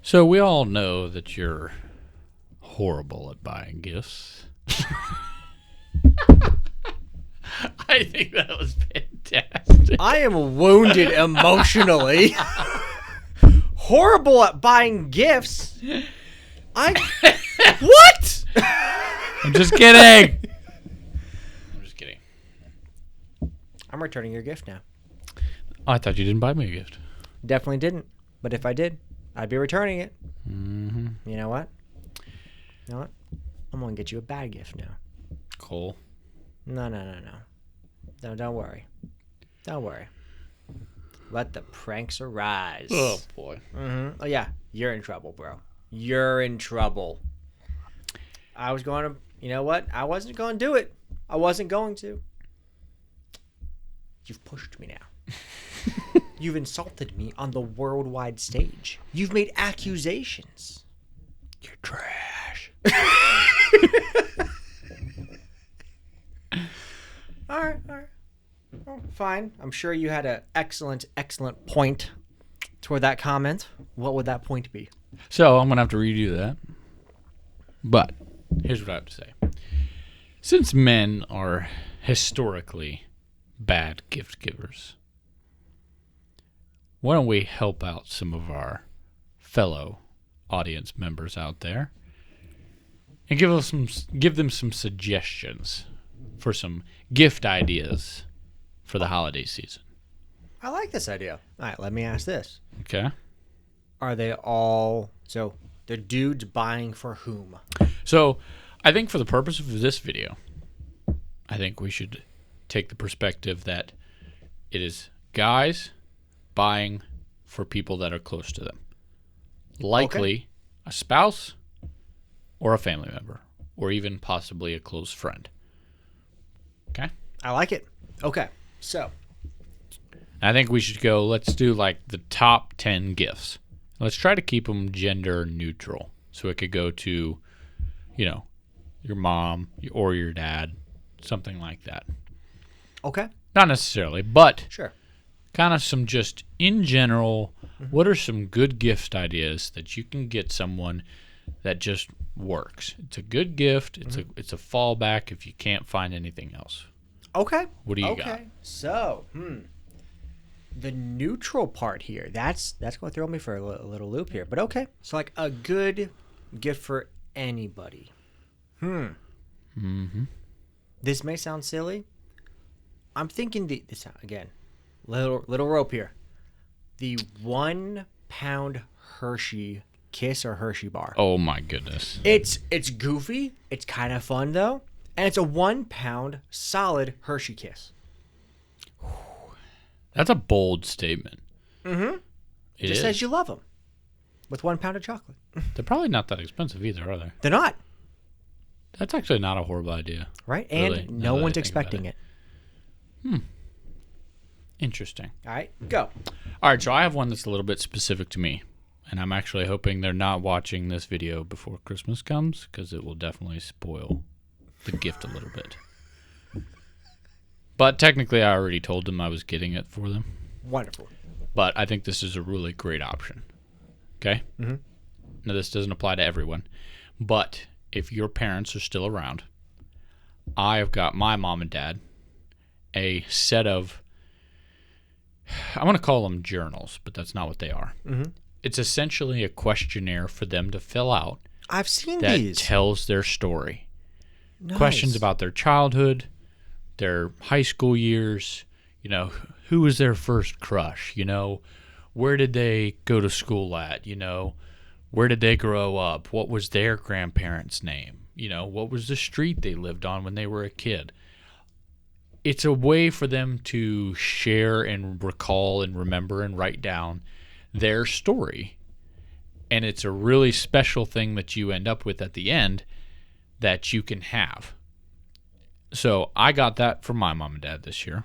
So we all know that you're horrible at buying gifts. I think that was fantastic. I am wounded emotionally. Horrible at buying gifts. What? I'm just kidding. I'm just kidding. I'm returning your gift now. Oh, I thought you didn't buy me a gift. Definitely didn't. But if I did, I'd be returning it. Mm-hmm. You know what? I'm going to get you a bad gift now. Cool. No. Don't worry. Don't worry. Let the pranks arise. Oh, boy. Mm-hmm. Oh, yeah. You're in trouble, bro. You're in trouble. I was going to... You know what? I wasn't going to do it. I wasn't going to. You've pushed me now. You've insulted me on the worldwide stage. You've made accusations. You're trash. All right. Oh, fine. I'm sure you had an excellent point toward that comment. What would that point be? So I'm going to have to redo that. But here's what I have to say. Since men are historically bad gift givers, why don't we help out some of our fellow audience members out there and give them some suggestions for some gift ideas for the holiday season. I like this idea. All right, let me ask this. Okay. Are they all... So, the dudes buying for whom? So, I think for the purpose of this video, I think we should take the perspective that it is guys buying for people that are close to them. Likely a spouse or a family member or even possibly a close friend. Okay? I like it. Okay, so... I think we should go, let's do like the top 10 gifts. Let's try to keep them gender neutral. So it could go to, your mom or your dad, something like that. Okay. Not necessarily, but Sure. kind of some just in general, what are some good gift ideas that you can get someone that just works? It's a good gift. It's a fallback if you can't find anything else. Okay. What do you got? So, the neutral part here, that's going to throw me for a little loop here. But okay. So, like a good gift for anybody. Mm-hmm. This may sound silly. I'm thinking this again. Little rope here. The 1 pound Hershey Kiss or Hershey bar. Oh my goodness. It's goofy. It's kind of fun though. And it's a 1 pound solid Hershey Kiss. That's a bold statement. Mm-hmm. It Just is. says you love them. With 1 pound of chocolate. They're probably not that expensive either, are they? They're not. That's actually not a horrible idea. Right? Really, And now no that I one's think about expecting it. Interesting. All right, go. All right, so I have one that's a little bit specific to me. And I'm actually hoping they're not watching this video before Christmas comes because it will definitely spoil the gift a little bit. But technically, I already told them I was getting it for them. Wonderful. But I think this is a really great option. Okay? Mm-hmm. Now, this doesn't apply to everyone. But if your parents are still around, I have got my mom and dad a set of, I want to call them journals, but that's not what they are. Mm-hmm. It's essentially a questionnaire for them to fill out I've seen that these. tells their story. Nice. Questions about their childhood, their high school years, who was their first crush, where did they go to school at, where did they grow up, what was their grandparents' name, what was the street they lived on when they were a kid. It's a way for them to share and recall and remember and write down their story. And it's a really special thing that you end up with at the end that you can have. So I got that from my mom and dad this year.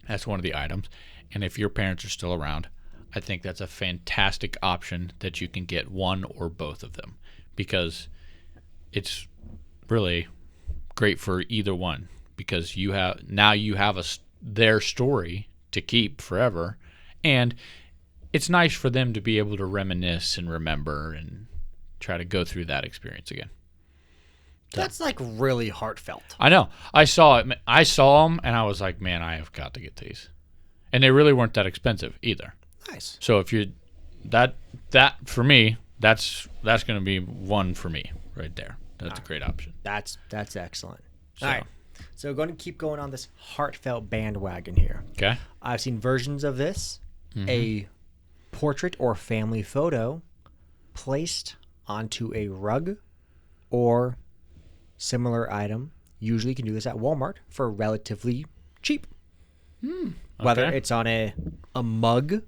That's one of the items. And if your parents are still around, I think that's a fantastic option that you can get one or both of them because it's really great for either one because you have their story to keep forever. And it's nice for them to be able to reminisce and remember and try to go through that experience again. That's like really heartfelt. I know. I saw it. I saw them, and I was like, man, I have got to get these. And they really weren't that expensive either. Nice. So if you that for me, that's going to be one for me right there. That's a great option. That's excellent. So, All right. So we're going to keep going on this heartfelt bandwagon here. Okay. I've seen versions of this. A portrait or family photo placed onto a rug or similar item. Usually you can do this at Walmart for relatively cheap. Whether it's on a mug,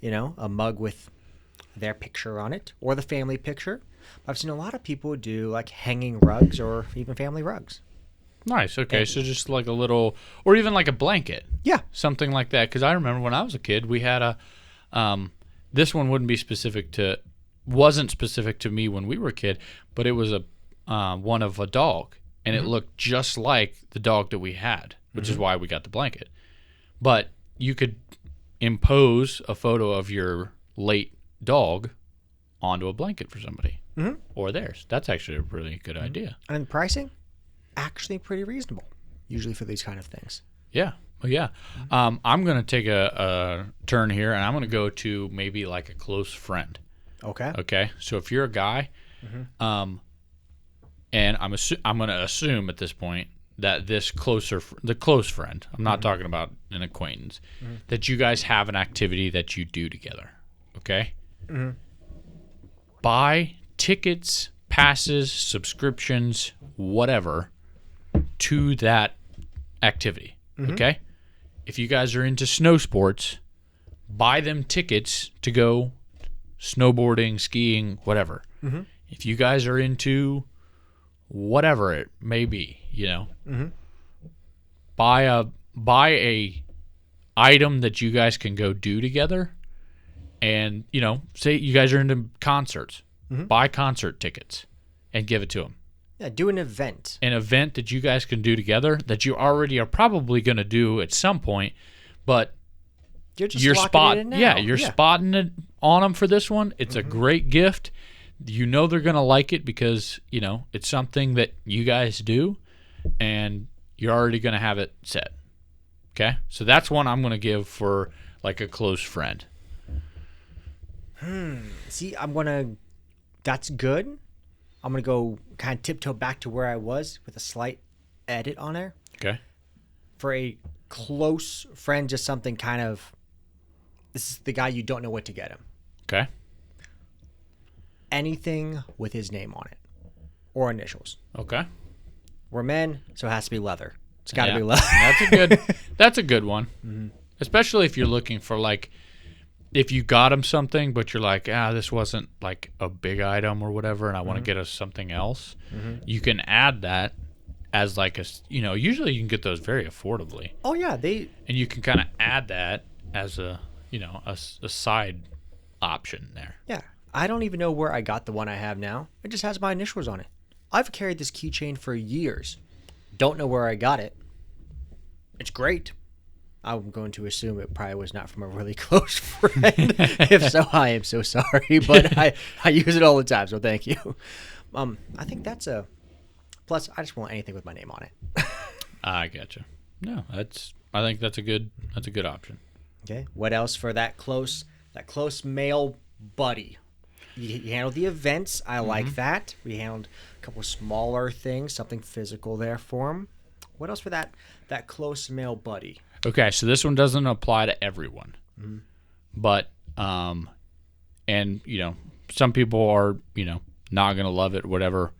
a mug with their picture on it or the family picture. I've seen a lot of people do like hanging rugs or even family rugs. Nice. Okay. So just like a little, or even like a blanket. Yeah. Something like that. Because I remember when I was a kid, we had this one wasn't specific to me when we were a kid, but it was one of a dog. And it looked just like the dog that we had, which is why we got the blanket. But you could impose a photo of your late dog onto a blanket for somebody or theirs. That's actually a really good idea. And pricing, actually pretty reasonable, usually for these kind of things. Yeah. Well, yeah. I'm going to take a turn here, and I'm going to go to maybe like a close friend. Okay. Okay. So if you're a guy, and I'm going to assume at this point that the close friend, I'm not talking about an acquaintance, that you guys have an activity that you do together. Okay. Buy tickets, passes, subscriptions, whatever, to that activity. Okay. If you guys are into snow sports, buy them tickets to go snowboarding, skiing, whatever. If you guys are into whatever it may be, buy a item that you guys can go do together. And, say you guys are into concerts, buy concert tickets and give it to them. Yeah, do an event. An event that you guys can do together that you already are probably going to do at some point, but you're spotting it now. You're spotting it on them for this one. It's a great gift. They're going to like it because, it's something that you guys do, and you're already going to have it set. Okay? So that's one I'm going to give for like a close friend. See, that's good. I'm going to go kind of tiptoe back to where I was with a slight edit on there. Okay. For a close friend, just something kind of, this is the guy you don't know what to get him. Okay. Anything with his name on it or initials. Okay. We're men, so it has to be leather. It's got to be leather. That's a good one. Especially if you're looking for like, if you got him something, but you're like, this wasn't like a big item or whatever, and I want to get us something else, you can add that as like usually you can get those very affordably. Oh yeah, and you can kind of add that as a side option there. Yeah, I don't even know where I got the one I have now. It just has my initials on it. I've carried this keychain for years. Don't know where I got it. It's great. I'm going to assume it probably was not from a really close friend. If so, I am so sorry, but I use it all the time, so thank you. I think that's a plus. I just want anything with my name on it. I gotcha. No, I think that's a good option. Okay. What else for that close male buddy? You handled the events. I like that. We handled a couple smaller things, something physical there for him. What else for that close male buddy? Okay, so this one doesn't apply to everyone, but and some people are not gonna love it, whatever.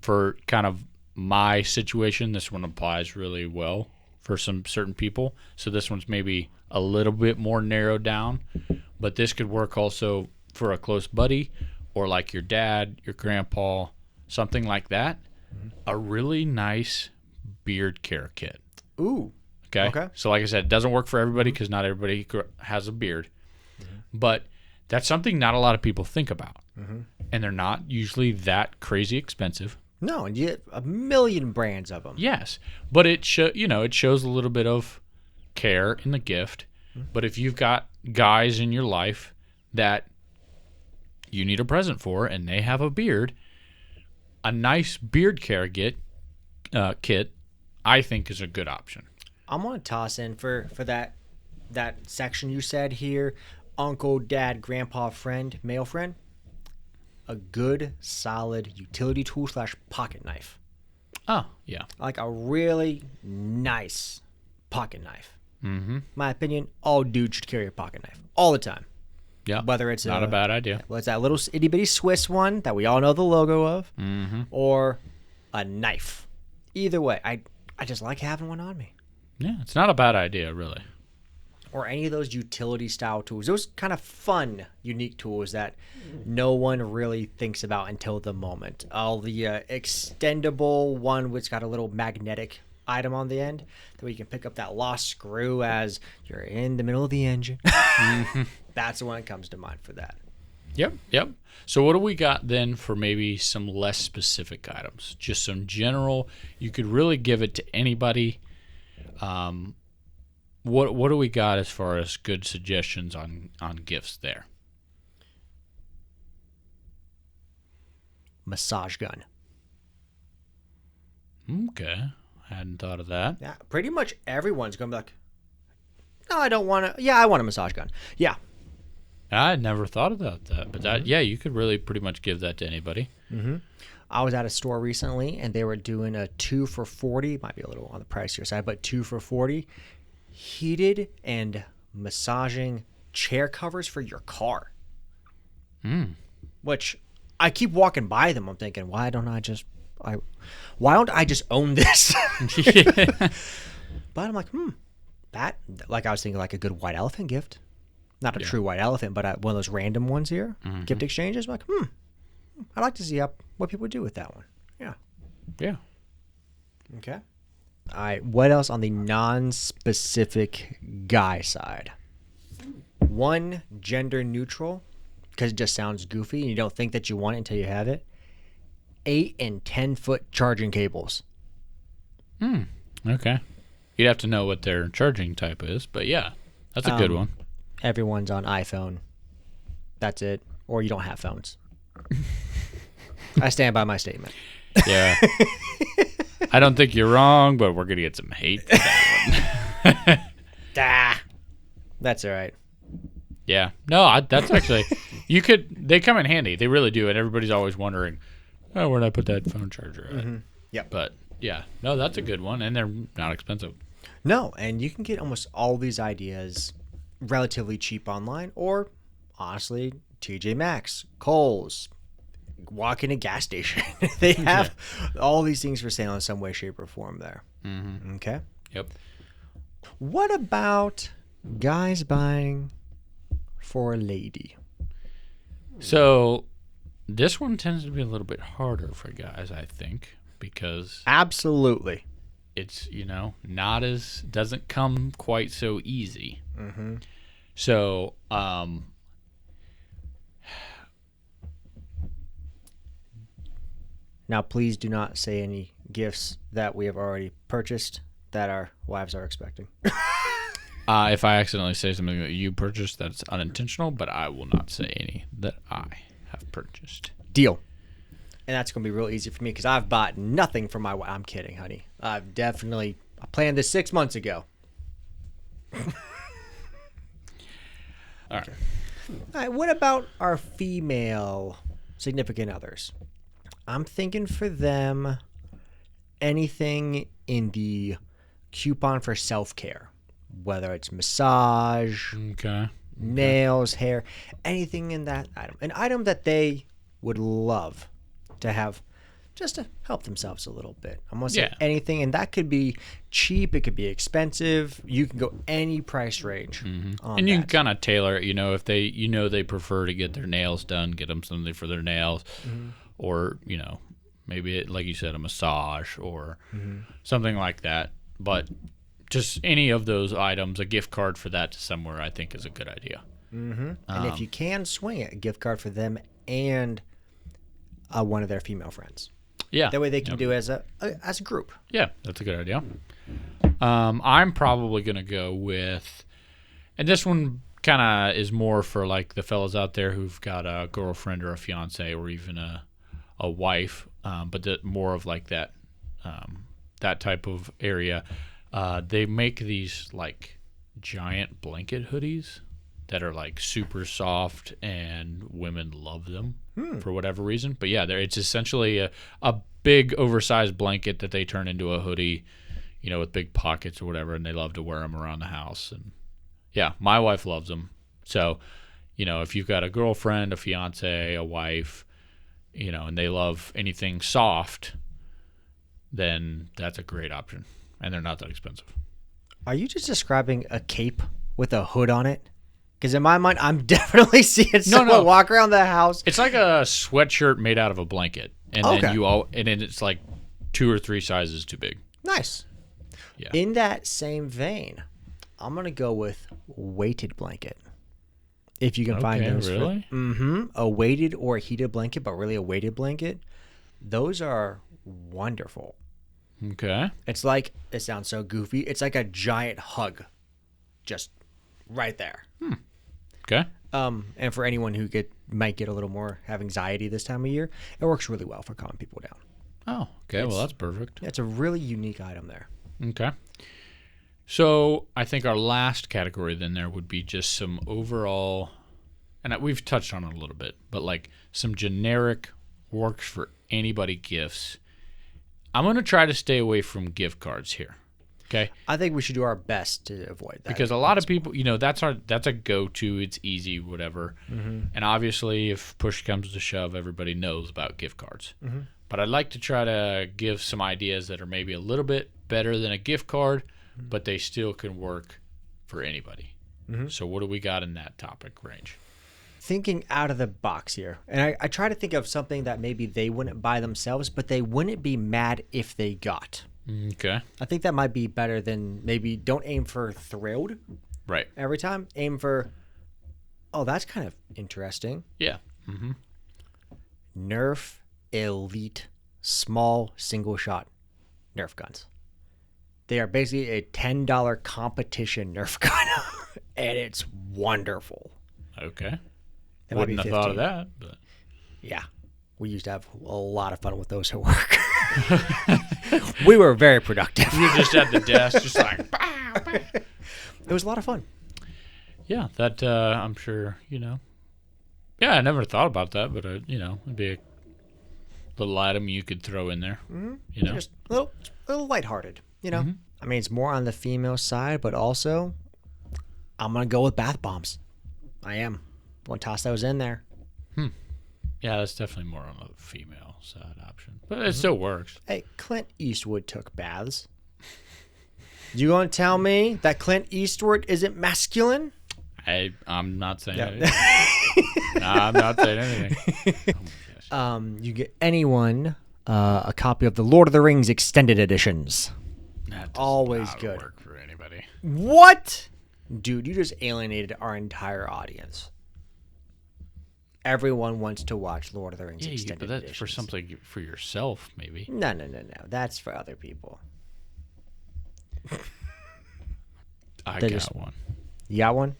For kind of my situation, this one applies really well for some certain people. So this one's maybe a little bit more narrowed down, but this could work also for a close buddy or like your dad, your grandpa, something like that. A really nice beard care kit. Ooh. Okay. So like I said, it doesn't work for everybody because not everybody has a beard. But that's something not a lot of people think about. And they're not usually that crazy expensive. No, and you get a million brands of them. Yes. But it shows a little bit of care in the gift. But if you've got guys in your life that you need a present for and they have a beard, a nice beard care kit, I think is a good option. I'm going to toss in for that section you said here, uncle, dad, grandpa, friend, male friend, a good, solid utility tool / pocket knife. Oh, yeah. Like a really nice pocket knife. Mm-hmm. My opinion, all dudes should carry a pocket knife all the time. Yeah. Whether it's not a bad idea. Well, it's that little itty bitty Swiss one that we all know the logo of, Mm-hmm. or a knife. Either way, I just like having one on me. Yeah, it's not a bad idea, really. Or any of those utility style tools. Those kind of fun, unique tools that no one really thinks about until the moment. All the extendable one which got a little magnetic item on the end that we can pick up that lost screw as you're in the middle of the engine. That's the one that comes to mind for that. Yep. So what do we got then for maybe some less specific items? Just some general, you could really give it to anybody. What do we got as far as good suggestions on gifts there? Massage gun. Okay. I hadn't thought of that. Yeah, pretty much everyone's going to be like, no, I don't want to. Yeah, I want a massage gun. Yeah. I had never thought about that. But that, yeah, you could really pretty much give that to anybody. Mm-hmm. I was at a store recently, and they were doing a 2 for $40. Might be a little on the pricier side, but 2 for $40. Heated and massaging chair covers for your car. Which I keep walking by them. I'm thinking, why don't I just own this? But I'm like, that, like I was thinking like a good white elephant gift. Not a true white elephant, but one of those random ones here. Gift exchanges. I'm like, I'd like to see what people do with that one. Yeah. Yeah. Okay. All right. What else on the non-specific guy side? One, gender neutral, because it just sounds goofy and you don't think that you want it until you have it. 8 and 10-foot charging cables. Okay. You'd have to know what their charging type is, but yeah, that's a good one. Everyone's on iPhone. That's it. Or you don't have phones. I stand by my statement. Yeah. I don't think you're wrong, but we're going to get some hate for that one. That's all right. Yeah. No, that's actually, they come in handy. They really do. And everybody's always wondering, where'd I put that phone charger at? Yep. But yeah, no, that's a good one. And they're not expensive. No, and you can get almost all these ideas relatively cheap online, or honestly, TJ Maxx, Kohl's, walk in a gas station. They have all these things for sale in some way, shape, or form there. Okay? Yep. What about guys buying for a lady? So this one tends to be a little bit harder for guys, I think, because Absolutely. it's, doesn't come quite so easy. So, now, please do not say any gifts that we have already purchased that our wives are expecting. if I accidentally say something that you purchased that's unintentional, but I will not say any that I have purchased. Deal. And that's going to be real easy for me because I've bought nothing for my wife. I'm kidding, honey. I planned this 6 months ago. All right. All right. What about our female significant others? I'm thinking for them anything in the coupon for self-care, whether it's massage, nails, hair, anything in that item. An item that they would love to have just to help themselves a little bit. I'm going to say anything, and that could be cheap. It could be expensive. You can go any price range. And you can kind of tailor it, if they, they prefer to get their nails done, get them something for their nails. Or, maybe, like you said, a massage or something like that. But just any of those items, a gift card for that to somewhere, I think is a good idea. And if you can swing it, a gift card for them and one of their female friends. Yeah. That way they can do as a group. Yeah, that's a good idea. I'm probably going to go with, and this one kind of is more for like the fellas out there who've got a girlfriend or a fiance or even a wife, but more of like that type of area. They make these like giant blanket hoodies that are like super soft, and women love them for whatever reason. But yeah, it's essentially a big oversized blanket that they turn into a hoodie, with big pockets or whatever, and they love to wear them around the house. And yeah, my wife loves them. So, if you've got a girlfriend, a fiance, a wife, and they love anything soft, then that's a great option. And they're not that expensive. Are you just describing a cape with a hood on it? Because in my mind, I'm definitely seeing someone walk around the house. It's like a sweatshirt made out of a blanket, and then it's like 2 or 3 sizes too big. Nice. Yeah. In that same vein, I'm gonna go with weighted blanket. If you can find those, really? A weighted or a heated blanket, but really a weighted blanket, those are wonderful. Okay. It's like, it sounds so goofy. It's like a giant hug, just right there. Okay. And for anyone who might get a little more have anxiety this time of year, it works really well for calming people down. Oh, okay. Well, that's perfect. It's a really unique item there. Okay. So I think our last category then there would be just some overall, and we've touched on it a little bit, but like some generic works for anybody gifts. I'm going to try to stay away from gift cards here. Okay. I think we should do our best to avoid that. Because a lot of people, that's a go-to. It's easy, whatever. And obviously, if push comes to shove, everybody knows about gift cards. But I'd like to try to give some ideas that are maybe a little bit better than a gift card, but they still can work for anybody. So what do we got in that topic range? Thinking out of the box here. And I try to think of something that maybe they wouldn't buy themselves, but they wouldn't be mad if they got. Okay. I think that might be better than maybe don't aim for thrilled Right. every time. Aim for, oh, that's kind of interesting. Yeah. Nerf Elite small single shot Nerf guns. They are basically a $10 competition Nerf gun, and it's wonderful. Okay. It Wouldn't might be have thought of 15. that, but Yeah. We used to have a lot of fun with those at work. We were very productive. you were just at the desk, just like, bah, bah. It was a lot of fun. Yeah, that I'm sure, Yeah, I never thought about that, but, it'd be a little item you could throw in there, Just a little lighthearted, I mean, it's more on the female side, but also I'm going to go with bath bombs. I am. Want to toss those in there. Yeah, that's definitely more on the female side option, but it still works. Hey, Clint Eastwood took baths. You going to tell me that Clint Eastwood isn't masculine? I'm not saying anything. Nah, I'm not saying anything. Oh my gosh. You get anyone a copy of the Lord of the Rings extended editions. That does Always not good. work for anybody. What? Dude, you just alienated our entire audience. Everyone wants to watch Lord of the Rings extended but that's editions. for something for yourself, maybe. No. That's for other people. I They're got just- one. You got one?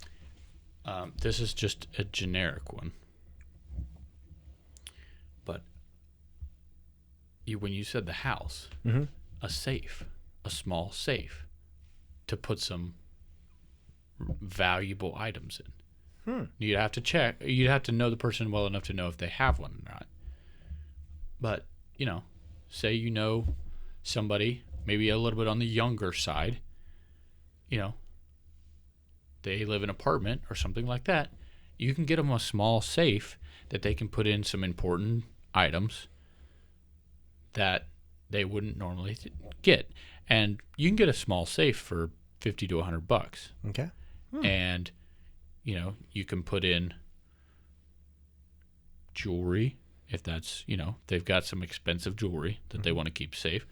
This is just a generic one. But when you said the house, a safe, a small safe, to put some valuable items in. You'd have to check. You'd have to know the person well enough to know if they have one or not. But, say somebody, maybe a little bit on the younger side, they live in an apartment or something like that, you can get them a small safe that they can put in some important items that they wouldn't normally get. And you can get a small safe for $50 to $100. Okay. And you can put in jewelry if that's, they've got some expensive jewelry that they want to keep safe.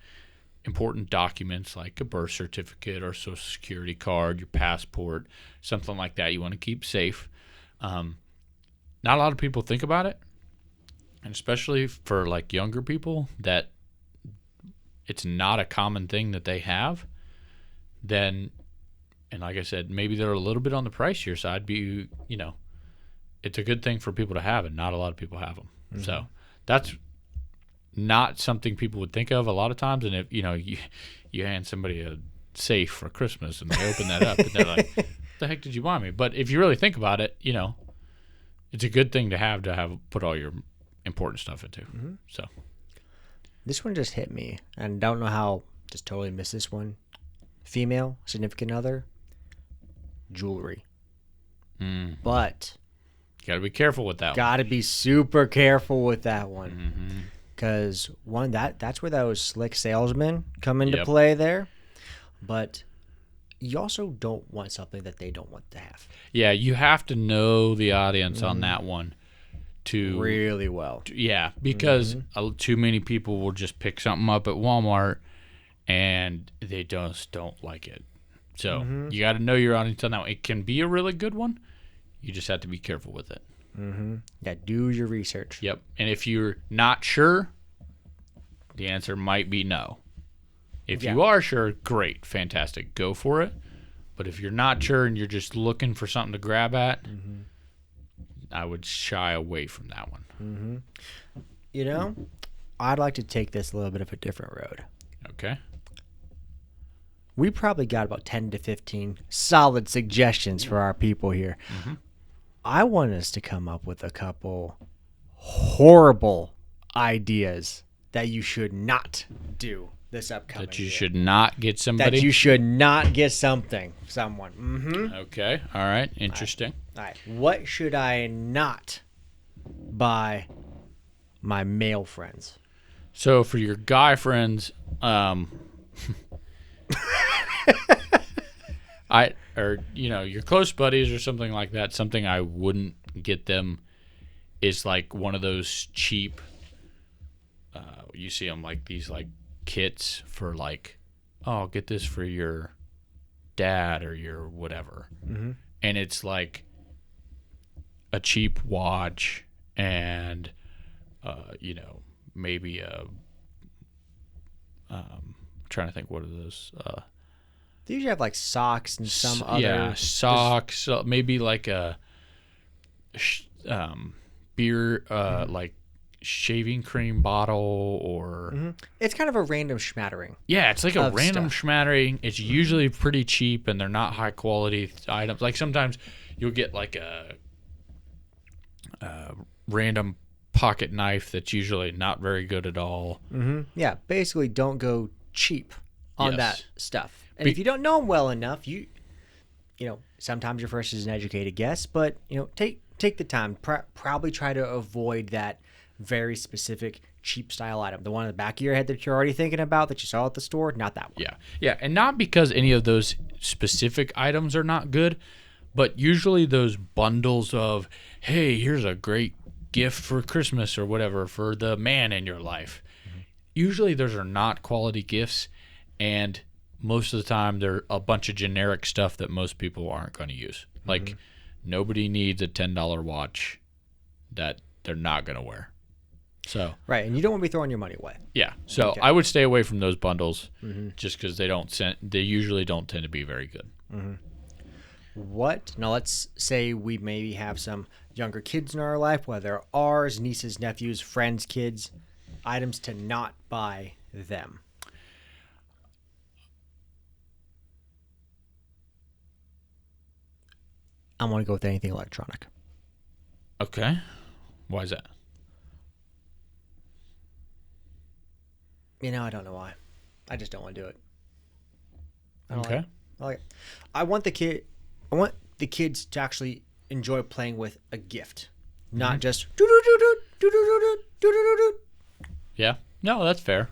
Important documents like a birth certificate or social security card, your passport, something like that you want to keep safe. Not a lot of people think about it, and especially for like younger people that it's not a common thing that they have, then And like I said, maybe they're a little bit on the pricier side, but it's a good thing for people to have, and not a lot of people have them. Mm-hmm. So that's not something people would think of a lot of times. And if you hand somebody a safe for Christmas and they open that up and they're like, "What the heck did you buy me?" But if you really think about it, it's a good thing to have put all your important stuff into. Mm-hmm. So this one just hit me, and don't know how. Just totally missed this one. Female significant other. Jewelry. But you got to be careful with that one. Got to be super careful with that one. Because that's where those slick salesmen come into play there. But you also don't want something that they don't want to have. Yeah, you have to know the audience on that one to really well. Because too many people will just pick something up at Walmart and they just don't like it. So you got to know your audience on that one. It can be a really good one. You just have to be careful with it. Yeah, do your research. Yep. And if you're not sure, the answer might be no. If you are sure, great, fantastic, go for it. But if you're not sure and you're just looking for something to grab at, I would shy away from that one. I'd like to take this a little bit of a different road. Okay. We probably got about 10 to 15 solid suggestions for our people here. I want us to come up with a couple horrible ideas that you should not do this upcoming That you year. should not get somebody? That you should not get someone. Okay. All right. Interesting. All right. What should I not buy my male friends? So for your guy friends, your close buddies or something like that, something I wouldn't get them is like one of those cheap, you see them like these like kits for like, oh, get this for your dad or your whatever. And it's like a cheap watch and, maybe a, trying to think what are those, They usually have like socks and some other. Yeah, socks. Maybe like a beer, like shaving cream bottle or. It's kind of a random schmattering. Yeah, it's like a random schmattering. It's usually pretty cheap and they're not high quality items. Like sometimes you'll get like a random pocket knife that's usually not very good at all. Yeah, basically don't go cheap on that stuff. And if you don't know them well enough, you sometimes your first is an educated guess, but take the time. Probably try to avoid that very specific cheap style item. The one in the back of your head that you're already thinking about that you saw at the store, not that one. Yeah, and not because any of those specific items are not good, but usually those bundles of, hey, here's a great gift for Christmas or whatever for the man in your life. Usually those are not quality gifts, and most of the time they're a bunch of generic stuff that most people aren't going to use. Like nobody needs a $10 watch that they're not going to wear. So right, and you don't want to be throwing your money away. Yeah, so I would stay away from those bundles just because they usually don't tend to be very good. Now let's say we maybe have some younger kids in our life, whether ours, nieces, nephews, friends, kids, items to not buy them. I want to go with anything electronic. Okay. Why is that? I don't know why. I just don't want to do it. Okay. I want the kids to actually enjoy playing with a gift, not just Yeah. No, that's fair.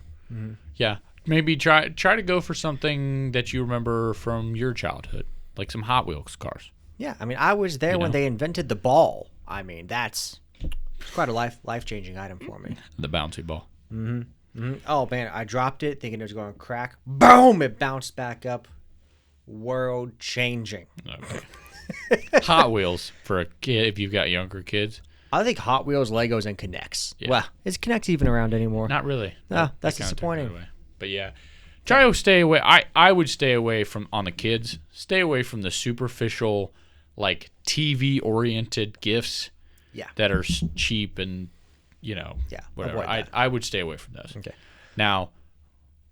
Yeah. Maybe try to go for something that you remember from your childhood, like some Hot Wheels cars. Yeah, I was there when they invented the ball. That's quite a life-changing item for me. The bouncy ball. Oh man, I dropped it thinking it was going to crack. Boom! It bounced back up. World changing. Okay. Hot Wheels for a kid if you've got younger kids. I think Hot Wheels, Legos, and Connects. Yeah. Well, is Connects even around anymore? Not really. No, that's disappointing. But yeah, Try to stay away. I would stay away from, on the kids, stay away from the superficial, like TV-oriented gifts Yeah. that are cheap and, whatever. avoid that. I would stay away from those. Okay. Now,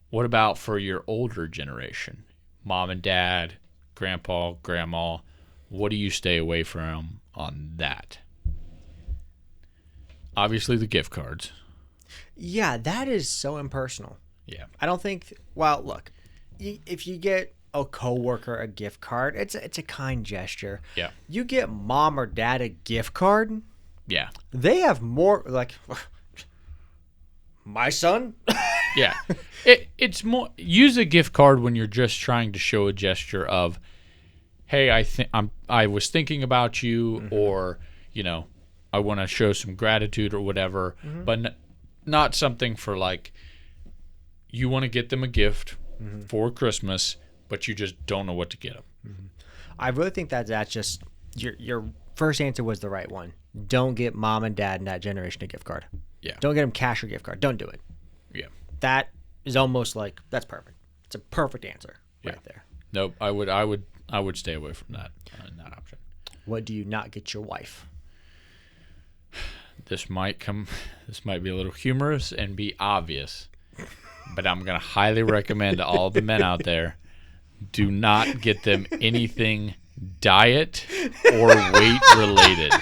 what about for your older generation? Mom and dad, grandpa, grandma, what do you stay away from on that? Obviously, the gift cards. Yeah, that is so impersonal. Yeah. I don't think. Well, look, if you get a coworker a gift card, it's a kind gesture. Yeah. You get mom or dad a gift card, Yeah. they have more like my son. Yeah. It's more, use a gift card when you're just trying to show a gesture of, hey, I was thinking about you, or I want to show some gratitude or whatever, but not something for like, you want to get them a gift for Christmas, but you just don't know what to get them. I really think that's just your first answer was the right one. Don't get mom and dad in that generation a gift card. Yeah. Don't get them cash or gift card. Don't do it. Yeah. That is almost like that's perfect. It's a perfect answer right there. Nope. I would stay away from that option. What do you not get your wife? This might be a little humorous and be obvious, but I'm going to highly recommend to all the men out there, do not get them anything diet or weight related.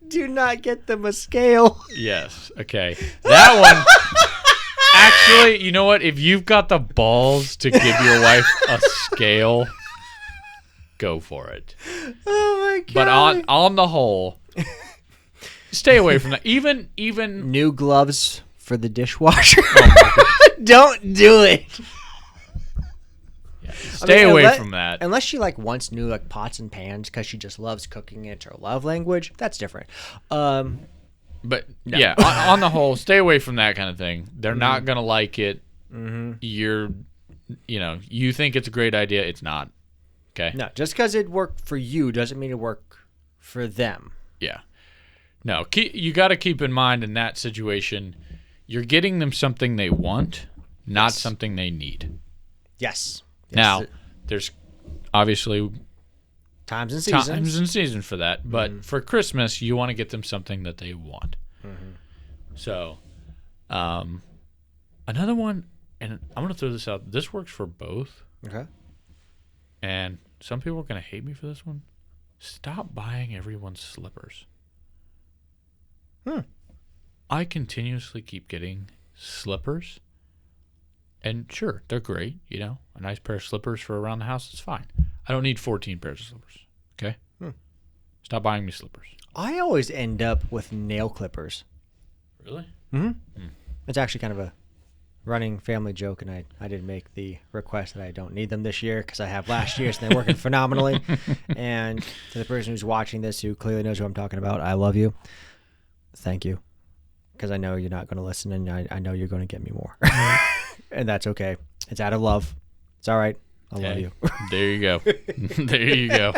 Do not get them a scale. Yes. Okay. That one, actually, you know what? If you've got the balls to give your wife a scale, go for it. Oh my god. But on the whole, stay away from that. Even new gloves for the dishwasher. Don't do it. Yeah. Stay away from that. Unless she wants new pots and pans because she just loves cooking. It's her love language. That's different. But no. yeah, on the whole, stay away from that kind of thing. They're not gonna like it. You think it's a great idea. It's not. Okay. No, just because it worked for you doesn't mean it worked for them. Yeah. No, you got to keep in mind in that situation, you're getting them something they want, not something they need. Yes. Now, there's obviously times and seasons for that, but for Christmas, you want to get them something that they want. So, another one, and I'm going to throw this out. This works for both. Okay. And some people are going to hate me for this one. Stop buying everyone slippers. I continuously keep getting slippers. And sure, they're great. A nice pair of slippers for around the house is fine. I don't need 14 pairs of slippers. Okay? Stop buying me slippers. I always end up with nail clippers. Really? It's actually kind of a running family joke, and I did make the request that I don't need them this year because I have last year's and they're working phenomenally. And to the person who's watching this who clearly knows who I'm talking about, I love you. Thank you. Because I know you're not going to listen, and I know you're going to get me more. And that's okay. It's out of love. It's all right. I love you. There you go. There you go.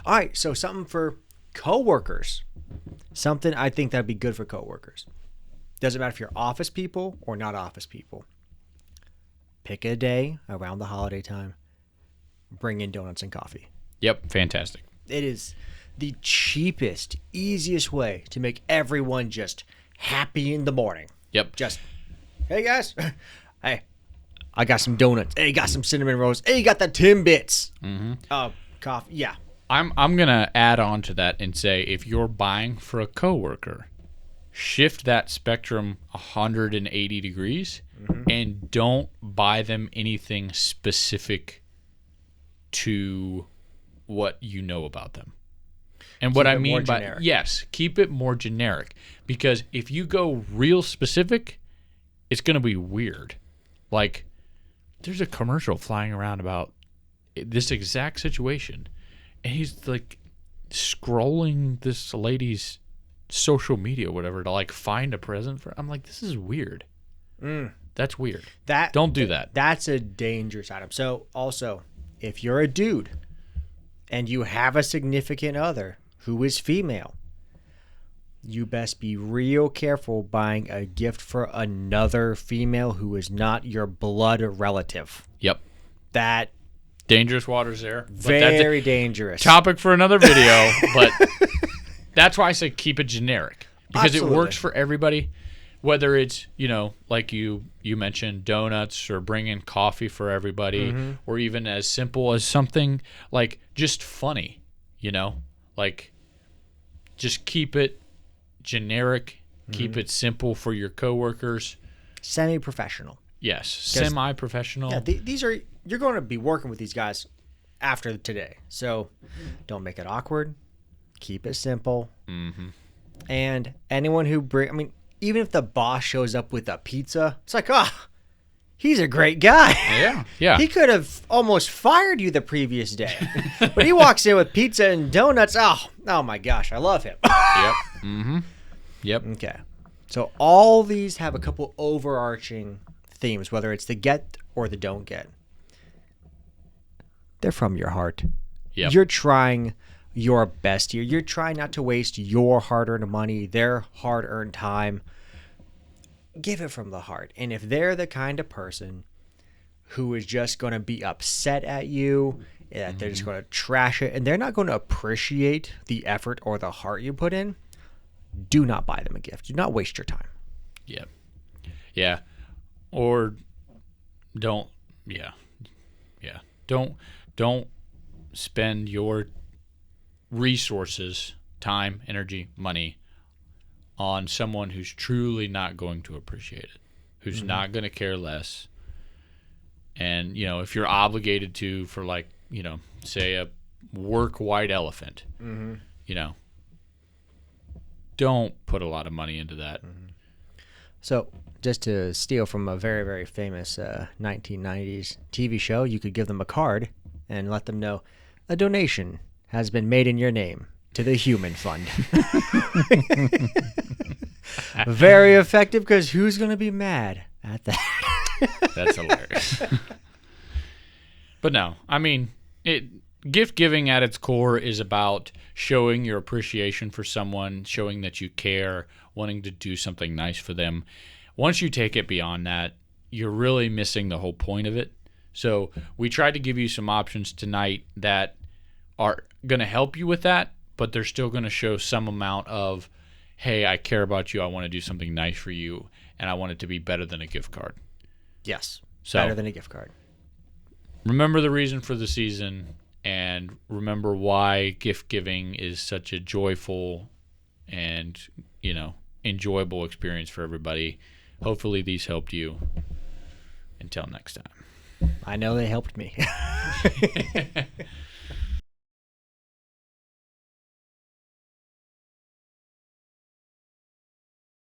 All right. So something for coworkers. Something I think that'd be good for coworkers. Doesn't matter if you're office people or not office people. Pick a day around the holiday time. Bring in donuts and coffee. Yep. Fantastic. It is the cheapest, easiest way to make everyone just happy in the morning. Yep. Just, hey guys, hey, I got some donuts. Hey, got some cinnamon rolls. Hey, you got the Timbits. Coffee. Yeah. I'm gonna add on to that and say, if you're buying for a coworker, shift that spectrum 180 degrees and don't buy them anything specific to what you know about them. And what I mean by keep it more generic, because if you go real specific, it's going to be weird. Like, there's a commercial flying around about this exact situation, and he's like scrolling this lady's social media or whatever to find a present for. I'm like, this is weird. That's weird. Don't do that. That's a dangerous item. So also, if you're a dude and you have a significant other who is female, you best be real careful buying a gift for another female who is not your blood relative. Yep. That Dangerous waters there. But very dangerous. Topic for another video, but that's why I say keep it generic. Because Absolutely. it works for everybody. Whether it's, like you mentioned, donuts or bringing coffee for everybody, or even as simple as something like just funny, like just keep it generic, keep it simple for your coworkers. Semi-professional. Yes, semi-professional. Yeah, you're going to be working with these guys after today, so don't make it awkward. Keep it simple. Mm-hmm. And anyone who even if the boss shows up with a pizza, it's like, he's a great guy. Yeah. He could have almost fired you the previous day. But he walks in with pizza and donuts. Oh my gosh, I love him. Yep. Mm-hmm. Yep. Okay. So all these have a couple overarching themes, whether it's the get or the don't get. They're from your heart. Yep. You're trying your best here. You're trying not to waste your hard-earned money, their hard-earned time. Give it from the heart. And if they're the kind of person who is just going to be upset at you, that they're just going to trash it, and they're not going to appreciate the effort or the heart you put in, do not buy them a gift. Do not waste your time. Yep. Yeah. Or don't. Yeah. Yeah. Don't spend your resources, time, energy, money on someone who's truly not going to appreciate it, who's not going to care less. And, if you're obligated to for say a work white elephant, don't put a lot of money into that. So just to steal from a very, very famous 1990s TV show, you could give them a card and let them know a donation has been made in your name to the Human Fund. Very effective, because who's going to be mad at that? That's hilarious. But no, gift giving at its core is about showing your appreciation for someone, showing that you care, wanting to do something nice for them. Once you take it beyond that, you're really missing the whole point of it. So we tried to give you some options tonight that are going to help you with that, but they're still going to show some amount of, hey, I care about you, I want to do something nice for you, and I want it to be better than a gift card. Yes, So better than a gift card. remember the reason for the season, and remember why gift giving is such a joyful and, enjoyable experience for everybody. Hopefully these helped you. Until next time. I know they helped me.